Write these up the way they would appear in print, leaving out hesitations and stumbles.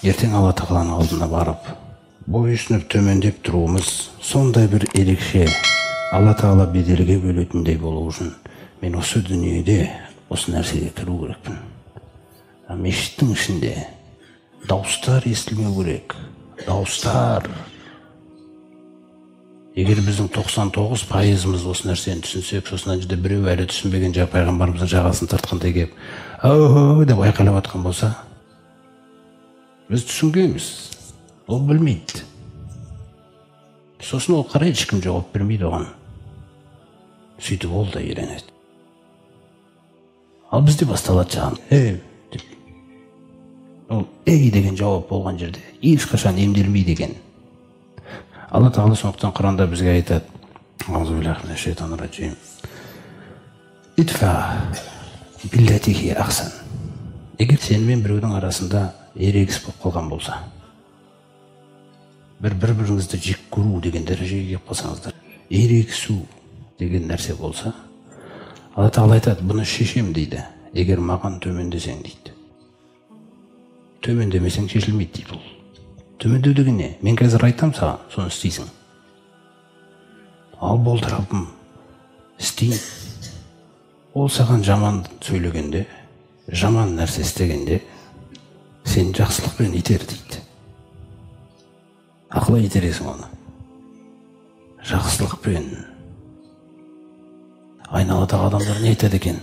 ертең Алла Тағаланың алдына барып, бойұсынып төмендеп тұруымыз сондай бір ерекше, Алла Тағала беделге бөлетіндей болу үшін мен осы дүниеде осы нәрсеге кіру керекпін. Мешіттің ішінде дауыстар естілмеу керек. Дауыстар. Егер біздің 99% осы нәрсені түсінсек, сосын жерде біреу әлі түсінбеген пайғамбарымыздың жағасын тартқандай келіп, «Ау» деп айқайлап атқан болса, біз түсінгенбіз. Ол білмейді. Сосын ол қарайды, ешкім жауап бермейді оған. Сөйтіп ол да үйренеді. Ал бізде басталады жағын. Деп. Ол деген жауап болған жерде ешқашан емделмейді екен. Алла Тағала сондықтан Құранда бізге айтады: Аузубиллахи минаш шайтанир раджим. Идфа биллатихи ахсан. Егер сен мен біреудің арасында ерегіс болып қалған болса, бір-біріңізді жек көру деген дәрежеге келіп қалсаңыздар, ерегісу деген нәрсе болса, Алла Тағала айтады: бұны шешем дейді. Егер маған төмендесең дейді. Төмендемесең шешілмейді дейді. Бұл төмендеу деген не? Мен қазір айтам саған, соны істейсің. Ал болды Раббым, істейін. Ол саған жаман сөйлегенде, жаман нәрсе істегенде, сен жақсылықпен итер дейді. Ақылай итересің оны. Жақсылықпен. Айналадағы адамдар не айтады екен?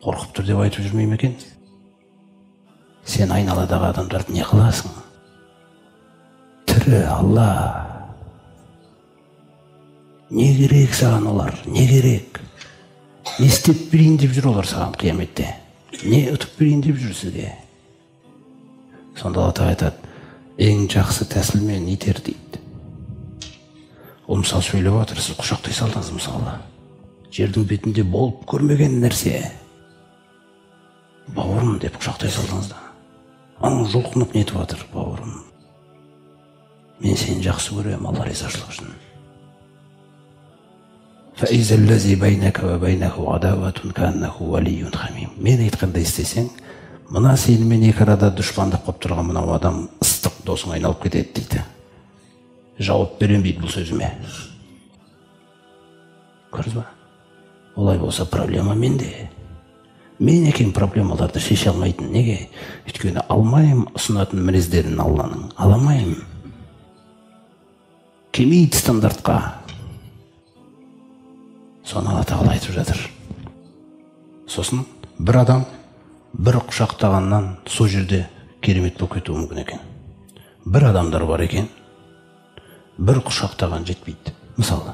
Қорқып тұр деп айтып жүрмей ме екен? Сен айналадағы адамдарды не қыласың? Тірі Алла. Не керек саған олар? Не керек? Не істеп берейін деп жүр олар саған қияметте? Не ұтып берейін деп жүр сізге? Сонда Алла Тағала айтады: ең жақсы тәсілмен итер дейді. Ол мысалы сөйлеп отыр, сіз құшақтай салдыңыз мысалы. Жердің бетінде болып көрмеген нәрсе. Бауырым деп құшақтай салдыңыз да. Аның жұлқынып нетіп отыр, бауырым. Мен сені жақсы көрем, Алла ризашылық үшін. Мен айтқандай істесең, мына сенімен екі арада дұшпандық қойып тұрған мынау адам ыстық досың айналып кетеді дейді. Жауап берем дейді бұл сөзіме. Көрдіңіз ба? Олай болса проблема менде. Мен екен проблемаларды шеше алмайтын. Неге? Өйткені алмайым ұсынатын мінездерін Алланың. Аламайым. Келмейді стандартқа. Соны Алла Тағала айтып жатыр. Сосын бір адам бір құшақтағаннан сол жерде керемет болып кетуі мүмкін екен. Бір адамдар бар екен, бір құшақтаған жетпейді. Мысалы,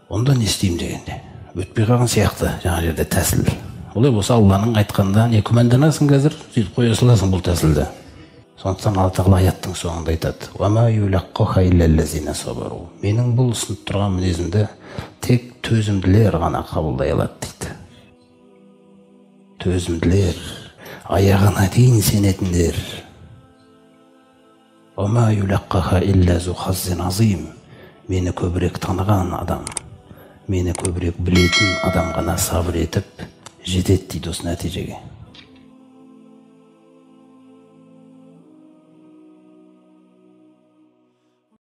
онда не істеймін дегенде, өтпей қалған сияқты жаңа жерде тәсіл. Олай болса Алланың айтқанда не күмәнданасың қазір, сөйтіп қоя саласың бұл тәсілді. Сондықтан Алла Тағала аяттың соңында айтады: менің бұл ұсынып тұрған мінезімді тек төзімділер ғана қабылдай алады дейді. Төзімділер, аяғына дейін сенетіндер. Мені көбірек таныған адам, мені көбірек білетін адам ғана сабыр етіп жетеді дейді осы нәтижеге.